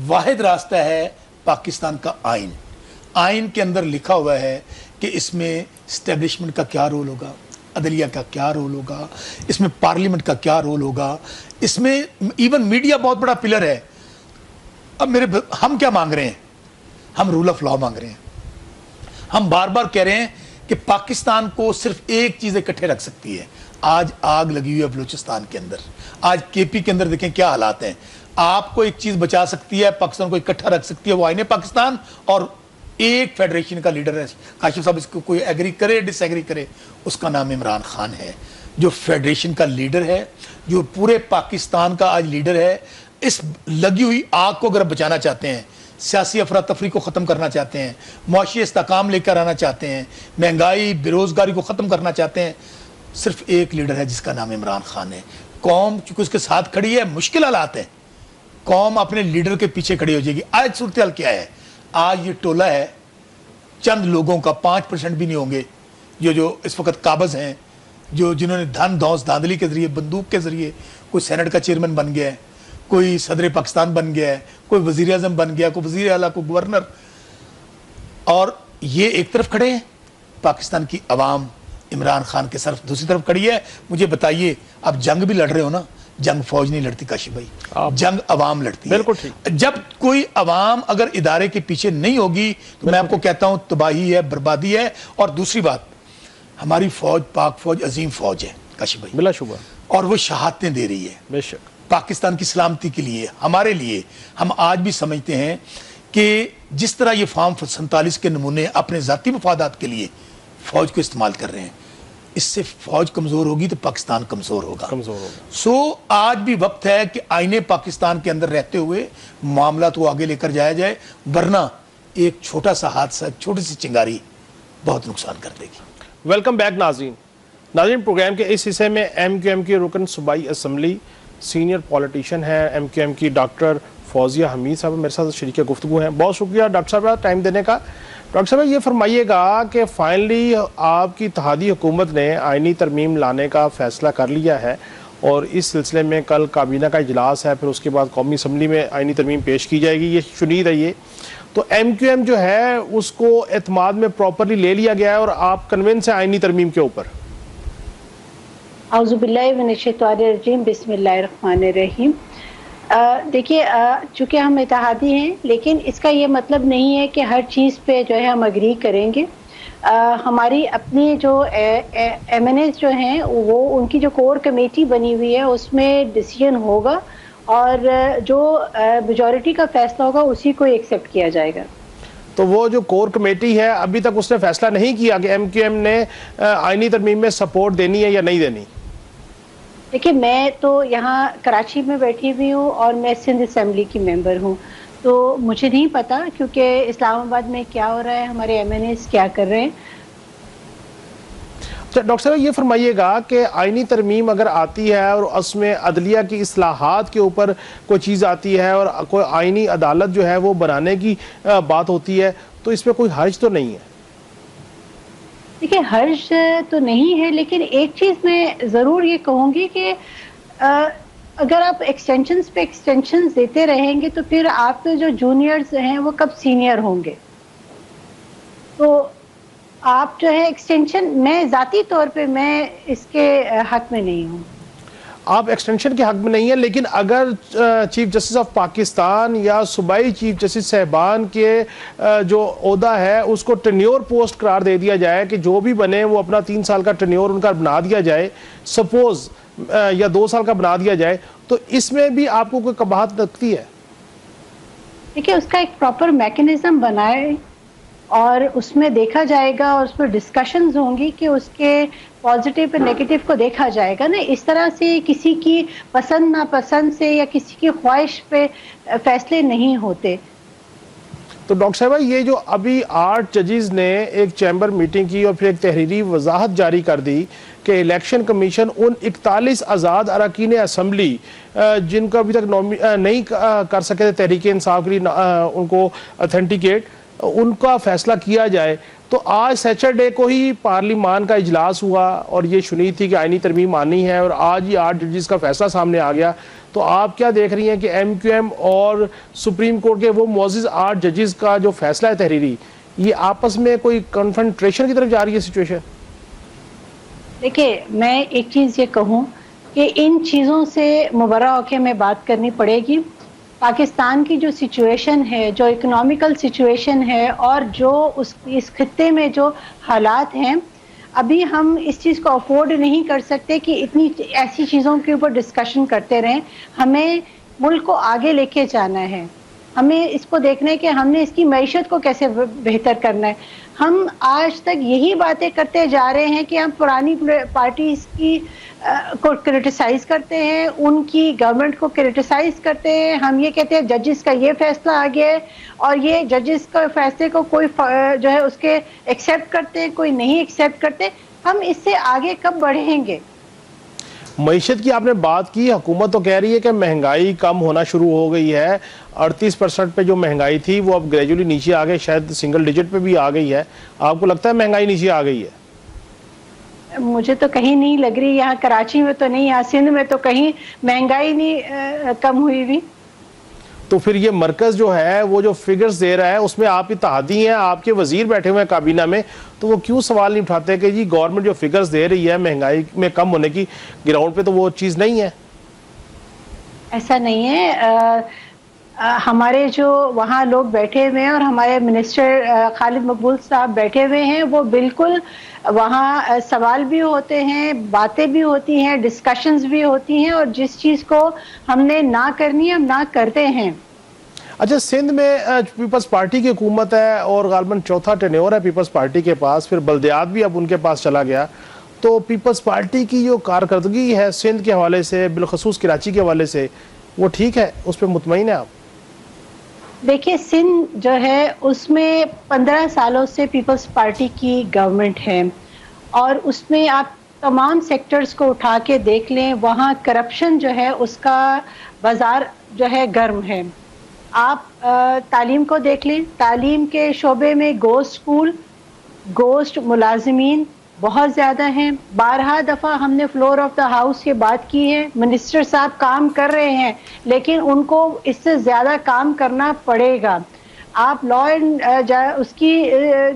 واحد راستہ ہے پاکستان کا آئین. آئین کے اندر لکھا ہوا ہے کہ اس میں اسٹیبلشمنٹ کا کیا رول ہوگا، عدلیہ کا کیا رول ہوگا، اس میں پارلیمنٹ کا کیا رول ہوگا، اس میں ایون میڈیا بہت بڑا پلر ہے. اب ہم کیا مانگ رہے ہیں؟ ہم رول آف لا مانگ رہے ہیں. ہم بار بار کہہ رہے ہیں کہ پاکستان کو صرف ایک چیز اکٹھے رکھ سکتی ہے. آج آگ لگی ہوئی ہے بلوچستان کے اندر، آج کے پی کے اندر دیکھیں کیا حالات ہیں. آپ کو ایک چیز بچا سکتی ہے، پاکستان کو اکٹھا رکھ سکتی ہے، وہ آئین پاکستان اور ایک فیڈریشن کا لیڈر ہے, کاشف صاحب اس کو کوئی ایگری کرے ڈس ایگری کرے, اس کا نام عمران خان ہے, جو فیڈریشن کا لیڈر ہے, جو پورے پاکستان کا آج لیڈر ہے. اس لگی ہوئی آگ کو اگر بچانا چاہتے ہیں, سیاسی افراتفری کو ختم کرنا چاہتے ہیں, معاشی استحکام لے کر آنا چاہتے ہیں, مہنگائی بے روزگاری کو ختم کرنا چاہتے ہیں, صرف ایک لیڈر ہے جس کا نام عمران خان ہے. قوم چونکہ اس کے ساتھ کھڑی ہے, مشکل حالات ہیں, قوم اپنے لیڈر کے پیچھے کھڑی ہو جائے گی. آج صورتحال کیا ہے؟ آج یہ ٹولہ ہے چند لوگوں کا, 5% بھی نہیں ہوں گے جو اس وقت قابض ہیں, جنہوں نے دھن دھوس دھاندلی کے ذریعے, بندوق کے ذریعے, کوئی سینٹ کا چیئرمین بن گیا ہے, کوئی صدر پاکستان بن گیا ہے, کوئی وزیر اعظم بن گیا, کوئی وزیر اعلیٰ, کوئی گورنر, اور یہ ایک طرف کھڑے ہیں. پاکستان کی عوام عمران خان کے صرف دوسری طرف کھڑی ہے. مجھے بتائیے, آپ جنگ بھی لڑ رہے ہو نا, جنگ فوج نہیں لڑتی کاشف بھائی, جنگ عوام لڑتی ہے. بالکل ٹھیک. جب کوئی عوام اگر ادارے کے پیچھے نہیں ہوگی تو میں آپ کو کہتا ہوں تباہی ہے, بربادی ہے. اور دوسری بات, ہماری فوج, پاک فوج عظیم فوج ہے کاشف بھائی, بلا شبہ, اور وہ شہادتیں دے رہی ہے بے شک, پاکستان کی سلامتی کے لیے, ہمارے لیے. ہم آج بھی سمجھتے ہیں کہ جس طرح یہ فارم 47 کے نمونے اپنے ذاتی مفادات کے لیے فوج کو استعمال کر رہے ہیں, اس سے فوج کمزور ہوگی تو پاکستان کمزور ہوگا. سو آج بھی وقت ہے کہ آئینے پاکستان کے اندر رہتے ہوئے معاملات کو آگے لے کر جایا جائے, ورنہ ایک چھوٹا سا حادثہ, چھوٹی سی چنگاری بہت نقصان کر دے گی. ویلکم بیک ناظرین. پروگرام کے اس حصے میں ایم کیو ایم کی رکن صوبائی اسمبلی, سینئر پولیٹیشین ہیں ایم کیو ایم کی ڈاکٹر فوزیہ حمید صاحب میرے ساتھ شریک گفتگو ہیں. بہت شکریہ ڈاکٹر صاحب ٹائم دینے کا. ڈاکٹر صاحب یہ فرمائیے گا کہ فائنلی آپ کی اتحادی حکومت نے آئینی ترمیم لانے کا فیصلہ کر لیا ہے, اور اس سلسلے میں کل کابینہ کا اجلاس ہے, پھر اس کے بعد قومی اسمبلی میں آئینی ترمیم پیش کی جائے گی, یہ شنید ہے. یہ تو ایم کیو ایم جو ہے اس کو اعتماد میں پراپرلی لے لیا گیا ہے, اور آپ کنونس ہیں آئینی ترمیم کے اوپر؟ اعوذ باللہ من الشیطان الرجیم, بسم اللہ الرحمن الرحیم. دیکھیے, چونکہ ہم اتحادی ہیں, لیکن اس کا یہ مطلب نہیں ہے کہ ہر چیز پہ جو ہے ہم اگری کریں گے. ہماری اپنی جو ایم این ایز جو ہیں, وہ ان کی جو کور کمیٹی بنی ہوئی ہے اس میں ڈیسیژن ہوگا, اور جو میجورٹی کا فیصلہ ہوگا اسی کو ایکسیپٹ کیا جائے گا. تو وہ جو کور کمیٹی ہے ابھی تک اس نے فیصلہ نہیں کیا کہ ایم کیو ایم نے آئینی ترمیم میں سپورٹ دینی ہے یا نہیں دینی؟ دیکھیے, میں تو یہاں کراچی میں بیٹھی ہوئی ہوں اور میں سندھ اسمبلی کی ممبر ہوں, تو مجھے نہیں پتا کیونکہ اسلام آباد میں کیا ہو رہا ہے, ہمارے ایم این ایز کیا کر رہے ہیں. ڈاکٹر صاحب یہ فرمائیے گا کہ آئینی ترمیم اگر آتی ہے اور اس میں عدلیہ کی اصلاحات کے اوپر کوئی چیز آتی ہے اور کوئی آئینی عدالت جو ہے وہ بنانے کی بات ہوتی ہے, تو اس میں کوئی حرج تو نہیں ہے؟ دیکھیے, حرج تو نہیں ہے, لیکن ایک چیز میں ضرور یہ کہوں گی کہ اگر آپ ایکسٹینشنز پہ ایکسٹینشنز دیتے رہیں گے تو پھر آپ کے جو جونیئرز ہیں وہ کب سینئر ہوں گے. تو آپ جو ہے ایکسٹینشن, میں ذاتی طور پہ میں اس کے حق میں نہیں ہوں. آپ ایکسٹینشن کے حق میں نہیں ہیں, لیکن اگر چیف جسٹس آف پاکستان یا صوبائی چیف جسٹس صاحبان کے جو عہدہ ہے اس کو ٹینیور پوسٹ قرار دے دیا جائے کہ جو بھی بنے وہ اپنا 3 سال کا ٹینیور ان کا بنا دیا جائے, سپوز یا 2 سال کا بنا دیا جائے, تو اس میں بھی آپ کو کوئی قباحت لگتی ہے؟ دیکھیے, اس کا ایک پراپر میکنزم بنائے اور اس میں دیکھا جائے گا, اور اس پر ڈسکشنز ہوں گی کہ اس کے پازیٹیو اور نیگیٹو کو دیکھا جائے گا نا. اس طرح سے کسی کی پسند ناپسند سے یا کسی کی خواہش پہ فیصلے نہیں ہوتے. تو ڈاکٹر صاحبہ, یہ جو ابھی 8 ججز نے ایک چیمبر میٹنگ کی اور پھر ایک تحریری وضاحت جاری کر دی کہ الیکشن کمیشن ان 41 آزاد اراکین اسمبلی جن کو ابھی تک نہیں کر سکے تھے تحریک انصاف کے لیے ان کو اتھینٹیکیٹ, ان کا فیصلہ کیا جائے. تو آج سیچرڈے کو ہی پارلیمان کا اجلاس ہوا اور یہ شنید تھی کہ آئینی ترمیم آنی ہے, اور آج ہی 8 ججز کا فیصلہ سامنے آ گیا. تو آپ کیا دیکھ رہی ہیں کہ ایم کیو ایم اور سپریم کورٹ کے وہ معزز 8 ججز کا جو فیصلہ ہے تحریری, یہ آپس میں کوئی کنفرنٹریشن کی طرف جا رہی ہے سچویشن؟ دیکھیے, میں ایک چیز یہ کہوں کہ ان چیزوں سے مبرہ ہو کے میں بات کرنی پڑے گی. پاکستان کی جو سچویشن ہے, جو اکنامیکل سچویشن ہے, اور جو اس خطے میں جو حالات ہیں, ابھی ہم اس چیز کو افورڈ نہیں کر سکتے کہ اتنی ایسی چیزوں کے اوپر ڈسکشن کرتے رہیں. ہمیں ملک کو آگے لے کے جانا ہے, ہمیں اس کو دیکھنا ہے کہ ہم نے اس کی معیشت کو کیسے بہتر کرنا ہے. ہم آج تک یہی باتیں کرتے جا رہے ہیں کہ ہم پرانی پارٹیز کی کو کرٹیسائز کرتے ہیں, ان کی گورنمنٹ کو کرٹیسائز کرتے ہیں. ہم یہ کہتے ہیں ججز کا یہ فیصلہ آ گیا ہے اور یہ ججز کا فیصلے کو کوئی جو ہے اس کے ایکسیپٹ کرتے ہیں, کوئی نہیں ایکسیپٹ کرتے. ہم اس سے آگے کب بڑھیں گے؟ معیشت کی آپ نے بات کی, حکومت تو کہہ رہی ہے کہ مہنگائی کم ہونا شروع ہو گئی ہے. 38% پہ جو مہنگائی تھی وہ اب گریجولی نیچے آ گئی, شاید سنگل ڈیجٹ پہ بھی آ گئی ہے. آپ کو لگتا ہے مہنگائی نیچے آ گئی ہے؟ مجھے تو کہیں نہیں لگ رہی. یہاں کراچی میں تو نہیں, یہاں سندھ میں تو کہیں مہنگائی نہیں کم ہوئی بھی. تو پھر یہ مرکز جو ہے وہ جو فگرز دے رہا ہے اس میں آپ اتحادی ہیں, آپ کے وزیر بیٹھے ہوئے ہیں کابینہ میں, تو وہ کیوں سوال نہیں اٹھاتے کہ جی گورنمنٹ جو فگرز دے رہی ہے مہنگائی میں کم ہونے کی, گراؤنڈ پہ تو وہ چیز نہیں ہے؟ ایسا نہیں ہے. ہمارے جو وہاں لوگ بیٹھے ہوئے ہیں اور ہمارے منسٹر خالد مقبول صاحب بیٹھے ہوئے ہیں, وہ بالکل وہاں سوال بھی ہوتے ہیں, باتیں بھی ہوتی ہیں, ڈسکشنز بھی ہوتی ہیں, اور جس چیز کو ہم نے نہ کرنی ہم نہ کرتے ہیں. اچھا, سندھ میں پیپلز پارٹی کی حکومت ہے اور غالباً چوتھا ٹینیور ہے پیپلز پارٹی کے پاس, پھر بلدیات بھی اب ان کے پاس چلا گیا. تو پیپلز پارٹی کی جو کارکردگی ہے سندھ کے حوالے سے, بالخصوص کراچی کے حوالے سے, وہ ٹھیک ہے, اس پہ مطمئن ہیں آپ؟ دیکھیے سندھ جو ہے اس میں 15 سالوں سے پیپلز پارٹی کی گورنمنٹ ہے, اور اس میں آپ تمام سیکٹرز کو اٹھا کے دیکھ لیں, وہاں کرپشن جو ہے اس کا بازار جو ہے گرم ہے. آپ تعلیم کو دیکھ لیں, تعلیم کے شعبے میں گوسٹ ملازمین بہت زیادہ ہیں. 12 دفعہ ہم نے فلور آف دا ہاؤس یہ بات کی ہے, منسٹر صاحب کام کر رہے ہیں لیکن ان کو اس سے زیادہ کام کرنا پڑے گا. آپ لا اینڈ اس کی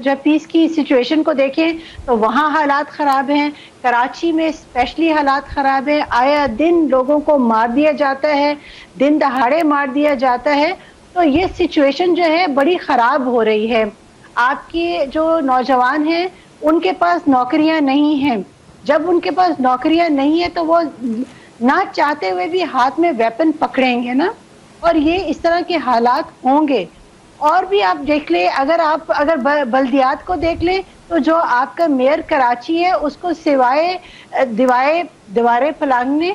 جو پیس کی سچویشن کو دیکھیں تو وہاں حالات خراب ہیں, کراچی میں اسپیشلی حالات خراب ہیں. آیا دن لوگوں کو مار دیا جاتا ہے, دن دہاڑے مار دیا جاتا ہے. تو یہ سچویشن جو ہے بڑی خراب ہو رہی ہے. آپ کے جو نوجوان ہیں ان کے پاس نوکریاں نہیں ہیں. جب ان کے پاس نوکریاں نہیں ہیں تو وہ نہ چاہتے ہوئے بھی ہاتھ میں ویپن پکڑیں گے نا, اور یہ اس طرح کے حالات ہوں گے. اور بھی آپ دیکھ لیں, اگر بلدیات کو دیکھ لیں تو جو آپ کا میئر کراچی ہے اس کو سوائے دیواریں پھلانگنے,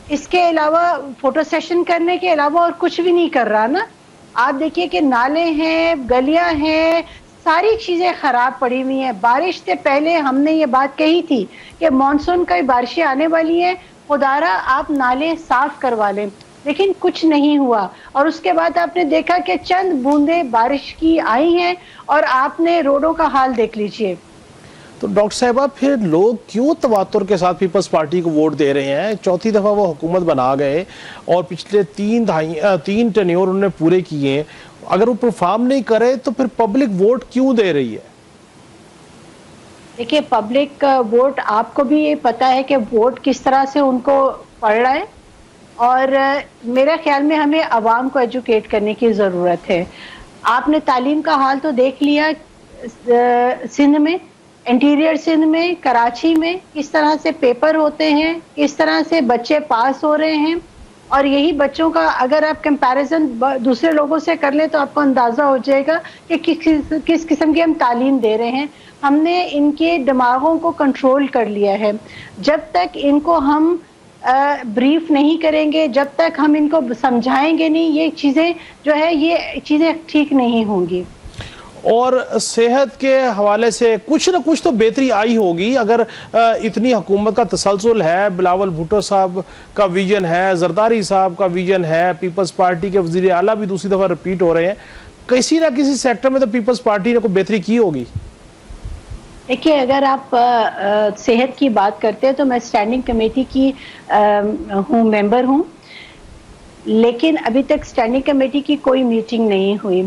اس کے علاوہ فوٹو سیشن کرنے کے علاوہ اور کچھ بھی نہیں کر رہا نا. آپ دیکھیے کہ نالے ہیں, گلیاں ہیں, ساری چیزیں خراب پڑی ہوئی ہیں. بارش سے پہلے ہم نے یہ بات کہی تھی کہ مانسون کا بارشیں آنے والی ہیں, خدارا آپ نالے صاف کروا لیں, لیکن کچھ نہیں ہوا. اور اس کے بعد آپ نے دیکھا کہ چند بوندیں بارش کی آئی ہیں اور آپ نے روڈوں کا حال دیکھ لیجئے. تو ڈاکٹر صاحبہ پھر لوگ کیوں تواتر کے ساتھ پیپلز پارٹی کو ووٹ دے رہے ہیں؟ چوتھی دفعہ وہ حکومت بنا گئے اور پچھلے 3 ٹینیور انہوں نے پورے کیے. اگر وہ پرفارم نہیں کرے تو پھر پبلک ووٹ کیوں دے رہی ہے؟ دیکھیے پبلک ووٹ, آپ کو بھی یہ پتا ہے کہ ووٹ کس طرح سے ان کو پڑ رہا ہے, اور میرے خیال میں ہمیں عوام کو ایجوکیٹ کرنے کی ضرورت ہے. آپ نے تعلیم کا حال تو دیکھ لیا سندھ میں, انٹیریئر سندھ میں, کراچی میں کس طرح سے پیپر ہوتے ہیں, کس طرح سے بچے پاس ہو رہے ہیں. اور یہی بچوں کا اگر آپ کمپیریزن دوسرے لوگوں سے کر لیں تو آپ کو اندازہ ہو جائے گا کہ کس قسم کی ہم تعلیم دے رہے ہیں. ہم نے ان کے دماغوں کو کنٹرول کر لیا ہے. جب تک ان کو ہم بریف نہیں کریں گے, جب تک ہم ان کو سمجھائیں گے نہیں, یہ چیزیں جو ہے یہ چیزیں ٹھیک نہیں ہوں گی. اور صحت کے حوالے سے کچھ نہ کچھ تو بہتری آئی ہوگی. اگر اتنی حکومت کا تسلسل ہے, بلاول بھٹو صاحب کا ویژن ہے, زرداری صاحب کا ویژن ہے, پیپلز پارٹی کے وزیر اعلیٰ بھی دوسری دفعہ ریپیٹ ہو رہے ہیں, کسی نہ کسی سیکٹر میں تو پیپلز پارٹی نے کوئی بہتری کی ہوگی. دیکھیے اگر آپ صحت کی بات کرتے ہیں تو میں اسٹینڈنگ کمیٹی کی ممبر ہوں, لیکن ابھی تک اسٹینڈنگ کمیٹی کی کوئی میٹنگ نہیں ہوئی.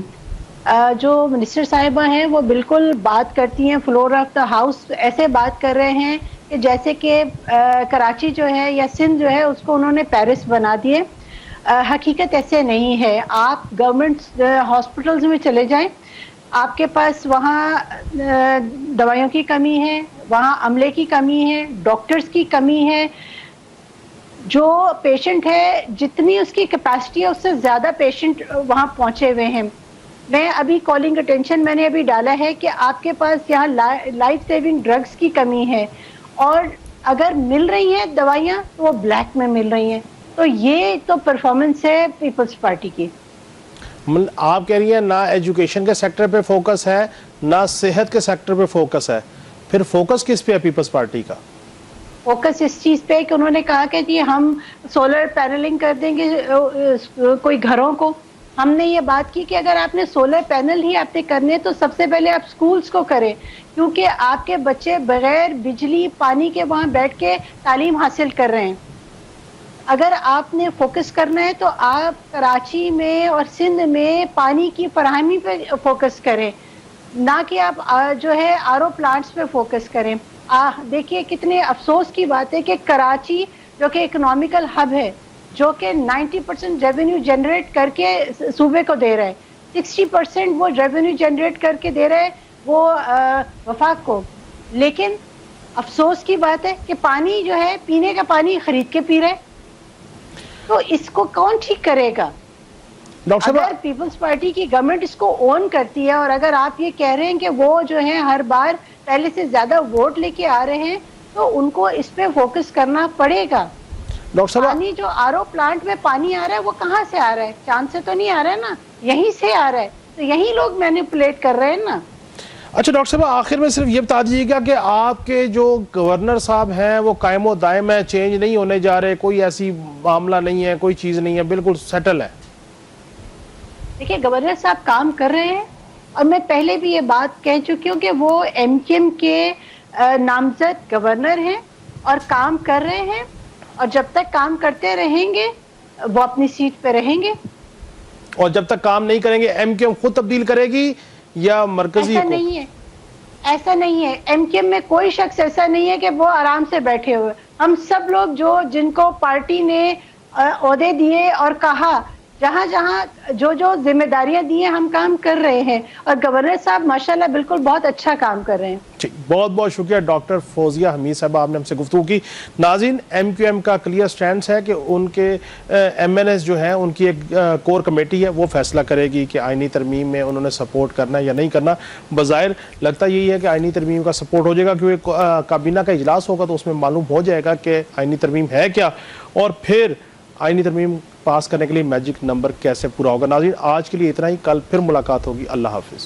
جو منسٹر صاحبہ ہیں وہ بالکل بات کرتی ہیں فلور آف دا ہاؤس, ایسے بات کر رہے ہیں کہ جیسے کہ کراچی جو ہے یا سندھ جو ہے اس کو انہوں نے پیرس بنا دیے. حقیقت ایسے نہیں ہے. آپ گورنمنٹ ہاسپٹلز میں چلے جائیں, آپ کے پاس وہاں دوائیوں کی کمی ہے, وہاں عملے کی کمی ہے, ڈاکٹرز کی کمی ہے. جو پیشنٹ ہے جتنی اس کی کیپیسٹی ہے اس سے زیادہ پیشنٹ وہاں پہنچے ہوئے ہیں. میں ابھی کالنگ اٹینشن میں نے ابھی ڈالا ہے کہ آپ کے پاس یہاں لائف سیونگ ڈرگس کی کمی ہے, اور اگر مل رہی ہیں دوائیاں تو وہ بلیک میں مل رہی ہیں. تو یہ تو پرفارمنس ہے پیپلز پارٹی کی. آپ کہہ رہی ہیں نہ ایجوکیشن کے سیکٹر پہ فوکس ہے نہ صحت کے سیکٹر پہ فوکس ہے, پھر فوکس کس پہ ہے پیپلز پارٹی کا؟ فوکس اس چیز پہ کہ انہوں نے کہا کہ جی ہم سولر پینلنگ کر دیں گے کوئی گھروں کو. ہم نے یہ بات کی کہ اگر آپ نے سولر پینل ہی آپ نے کرنے تو سب سے پہلے آپ سکولز کو کریں, کیونکہ آپ کے بچے بغیر بجلی پانی کے وہاں بیٹھ کے تعلیم حاصل کر رہے ہیں. اگر آپ نے فوکس کرنا ہے تو آپ کراچی میں اور سندھ میں پانی کی فراہمی پہ فوکس کریں, نہ کہ آپ جو ہے آر او پلانٹس پہ فوکس کریں. دیکھیے کتنے افسوس کی بات ہے کہ کراچی جو کہ اکنامیکل ہب ہے, جو کہ 90% ریونیو جنریٹ کر کے صوبے کو دے رہا ہے, 60% وہ ریونیو جنریٹ کر کے دے رہا ہے وہ وفاق کو, لیکن افسوس کی بات ہے کہ پانی جو ہے پینے کا پانی خرید کے پی رہے. تو اس کو کون ٹھیک کرے گا؟ اگر پیپلز پارٹی کی گورنمنٹ اس کو اون کرتی ہے, اور اگر آپ یہ کہہ رہے ہیں کہ وہ جو ہے ہر بار پہلے سے زیادہ ووٹ لے کے آ رہے ہیں, تو ان کو اس پہ فوکس کرنا پڑے گا. پانی جو آر او پلانٹ میں پانی آ رہا ہے وہ کہاں سے آ رہا ہے؟ چاند سے تو نہیں آ رہا ہے نا, یہیں سے آ رہا ہے. تو یہی لوگ مینیپولیٹ کر رہے ہیں نا. اچھا ڈاکٹر صاحب, آخر میں صرف یہ بتا دیجیے گا کہ آپ کے جو گورنر صاحب ہیں وہ قائم و دائم ہے, چینج نہیں ہونے جا رہے, کوئی ایسی معاملہ نہیں ہے, کوئی چیز نہیں ہے, بالکل سیٹل ہے؟ دیکھیے گورنر صاحب کام کر رہے ہیں, اور میں پہلے بھی یہ بات کہہ چکی ہوں کہ وہ ایم کیو ایم کے نامزد گورنر ہیں اور کام کر رہے ہیں, اور جب تک کام کرتے رہیں گے وہ اپنی سیٹ پہ رہیں گے. اور جب تک کام نہیں کریں گے ایم کیو ایم خود تبدیل کرے گی یا مرکزی؟ ایسا نہیں ہے, ایسا نہیں ہے. ایم کیو ایم میں کوئی شخص ایسا نہیں ہے کہ وہ آرام سے بیٹھے ہوئے. ہم سب لوگ جن کو پارٹی نے عہدے دیے اور کہا جہاں جہاں جو ذمہ داریاں دی ہیں ہم کام کر رہے ہیں, اور گورنر صاحب ماشاءاللہ بالکل بہت اچھا کام کر رہے ہیں. بہت بہت شکریہ ڈاکٹر فوزیہ حمید صاحب, آپ نے ہم سے گفتگو کی. ناظرین, ایم کیو ایم کا کلیئر سٹینڈ ہے کہ ان کے ایم این ایس جو ہیں ان کی ایک کور کمیٹی ہے, وہ فیصلہ کرے گی کہ آئینی ترمیم میں انہوں نے سپورٹ کرنا ہے یا نہیں کرنا. بظاہر لگتا یہی ہے کہ آئینی ترمیم کا سپورٹ ہو جائے گا, کیونکہ کابینہ کا اجلاس ہوگا تو اس میں معلوم ہو جائے گا کہ آئینی ترمیم ہے کیا, اور پھر آئینی ترمیم پاس کرنے کے لیے میجک نمبر کیسے پورا ہوگا. ناظرین, آج کے لیے اتنا ہی, کل پھر ملاقات ہوگی. اللہ حافظ.